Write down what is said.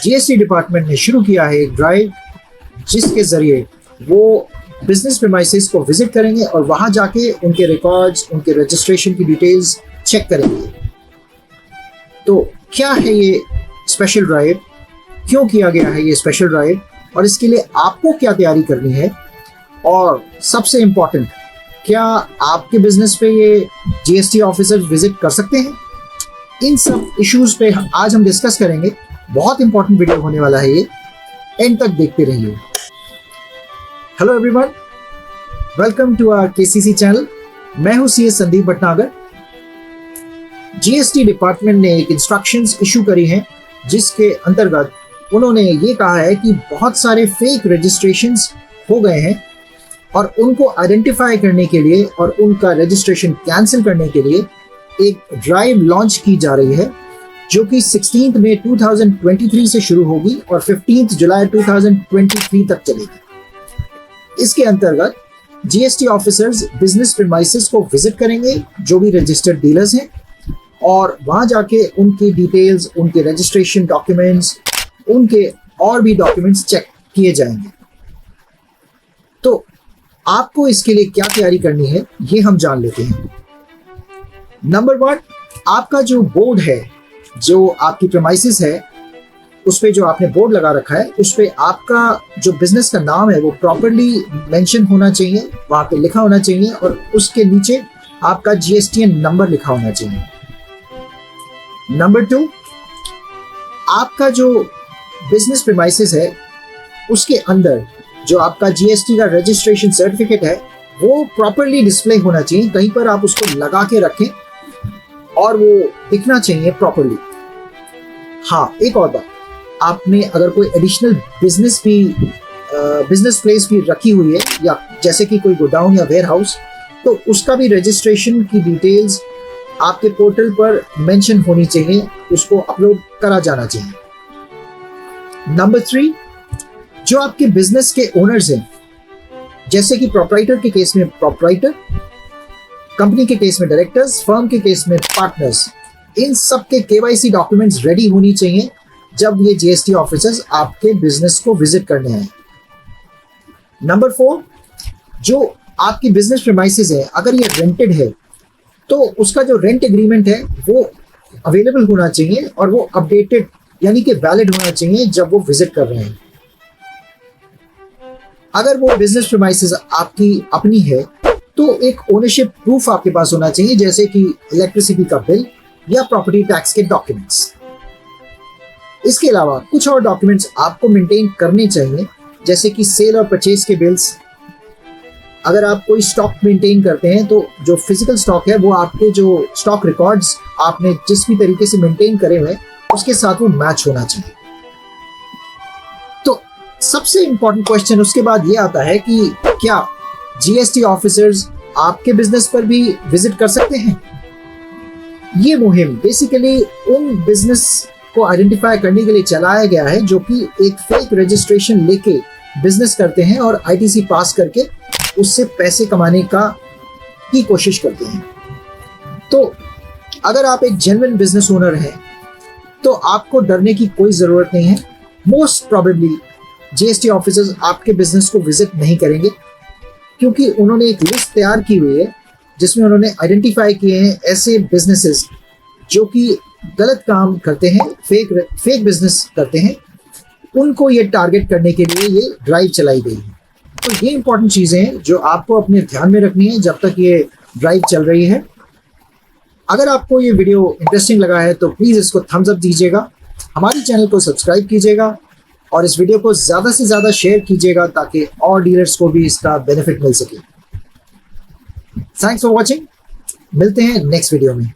GST department ने शुरू किया है एक ड्राइव जिसके जरिए वो बिजनेस प्रीमाइसेस को विजिट करेंगे और वहां जाके उनके रिकॉर्ड्स, उनके रजिस्ट्रेशन की डिटेल्स चेक करेंगे। तो क्या है ये स्पेशल ड्राइव, क्यों किया गया है ये स्पेशल ड्राइव, और इसके लिए आपको क्या तैयारी करनी है, और सबसे इम्पोर्टेंट, क्या आपके बिजनेस पे ये जीएसटी ऑफिसर विजिट कर सकते हैं, इन सब इश्यूज पे आज हम डिस्कस करेंगे। बहुत इंपॉर्टेंट वीडियो होने वाला है ये, एंड तक देखते रहिए। Hello everyone, welcome to our KCC channel. मैं हूं CS Sandeep Bhatnagar. GST department ने एक इंस्ट्रक्शंस इशू करी हैं जिसके अंतर्गत उन्होंने ये कहा है कि बहुत सारे फेक रजिस्ट्रेशंस हो गए हैं और उनको आइडेंटिफाई करने के लिए और उनका रजिस्ट्रेशन कैंसिल करने के लिए एक ड्राइव लॉन्च की जा रही है जो कि 16 मई 2023 से शुरू होगी और 15 जुलाई 2023 तक चलेगी। इसके अंतर्गत जीएसटी ऑफिसर्स बिजनेस प्रीमाइसेस को विजिट करेंगे जो भी रजिस्टर्ड डीलर्स हैं, और वहां जाके उनकी डिटेल्स, उनके रजिस्ट्रेशन डॉक्यूमेंट्स, उनके और भी डॉक्यूमेंट्स चेक किए जाएंगे। तो आपको इसके लिए क्या तैयारी करनी है ये हम जान लेते हैं। नंबर 1, आपका जो बोर्ड है, जो आपकी प्रीमाइसेस है, उस पे जो आपने बोर्ड लगा रखा है, उस पे आपका जो बिजनेस का नाम है वो प्रॉपर्ली मेंशन होना चाहिए, वहां पे लिखा होना चाहिए, और उसके नीचे आपका जीएसटीएन नंबर लिखा होना चाहिए। नंबर 2, आपका जो बिजनेस प्रीमाइसेस है उसके अंदर जो आपका जीएसटी का रजिस्ट्रेशन सर्टिफिकेट है वो प्रॉपर्ली डिस्प्ले होना चाहिए, कहीं पर आप उसको लगा के रखें और वो दिखना चाहिए प्रॉपर्ली। हाँ, एक और बात, आपने अगर कोई एडिशनल बिजनेस प्लेस भी रखी हुई है, या जैसे कि कोई गोडाउन या वेयर हाउस, तो उसका भी रजिस्ट्रेशन की डिटेल्स आपके पोर्टल पर मेंशन होनी चाहिए, उसको अपलोड करा जाना चाहिए। नंबर 3, जो आपके बिजनेस के ओनर्स हैं, जैसे कि प्रोप्राइटर के केस में प्रोप्राइटर, कंपनी के केस में डायरेक्टर्स, फर्म के केस में पार्टनर्स, इन सब के केवाईसी डॉक्यूमेंट्स रेडी होनी चाहिए जब ये जीएसटी ऑफिसर्स आपके बिजनेस को विजिट करने आए। नंबर 4, जो आपकी बिजनेस प्रीमाइसेस है, अगर ये रेंटेड है तो उसका जो रेंट एग्रीमेंट है वो अवेलेबल होना चाहिए और वो अपडेटेड यानी कि वैलिड होना चाहिए जब वो विजिट कर रहे हैं। अगर वो बिजनेस प्रीमाइसेस आपकी अपनी है तो एक ओनरशिप प्रूफ आपके पास होना चाहिए, जैसे कि इलेक्ट्रिसिटी का बिल या प्रॉपर्टी टैक्स के डॉक्यूमेंट्स। इसके अलावा कुछ और डॉक्यूमेंट्स आपको मेंटेन करने चाहिए, जैसे कि सेल और परचेज के बिल्स। अगर आप कोई स्टॉक मेंटेन करते हैं तो जो फिजिकल स्टॉक है वो आपके जो स्टॉक रिकॉर्ड्स आपने जिस भी तरीके से मेंटेन करे हुए उसके साथ वो मैच होना चाहिए। तो सबसे इंपॉर्टेंट क्वेश्चन उसके बाद ये आता है कि क्या जीएसटी ऑफिसर्स आपके बिजनेस पर भी विजिट कर सकते हैं? ये मुहिम बेसिकली उन बिजनेस को आइडेंटिफाई करने के लिए चलाया गया है जो कि एक फेक रजिस्ट्रेशन लेके बिजनेस करते हैं और आईटीसी पास करके उससे पैसे कमाने की कोशिश करते हैं। तो अगर आप एक जेन्युइन बिजनेस ओनर हैं तो आपको डरने की कोई जरूरत नहीं है। मोस्ट प्रोबेबली जीएसटी ऑफिसर्स आपके बिजनेस को विजिट नहीं करेंगे, क्योंकि उन्होंने एक लिस्ट तैयार की हुई है जिसमें उन्होंने आइडेंटिफाई किए हैं ऐसे बिजनेसेस जो कि गलत काम करते हैं, फेक बिजनेस करते हैं, उनको ये टारगेट करने के लिए ये ड्राइव चलाई गई है। तो ये इंपॉर्टेंट चीजें हैं जो आपको अपने ध्यान में रखनी है जब तक ये ड्राइव चल रही है। अगर आपको ये वीडियो इंटरेस्टिंग लगा है तो प्लीज इसको थम्स अप दीजिएगा, हमारे चैनल को सब्सक्राइब कीजिएगा और इस वीडियो को ज्यादा से ज्यादा शेयर कीजिएगा ताकि और डीलर्स को भी इसका बेनिफिट मिल सके। थैंक्स फॉर वॉचिंग, मिलते हैं नेक्स्ट वीडियो में।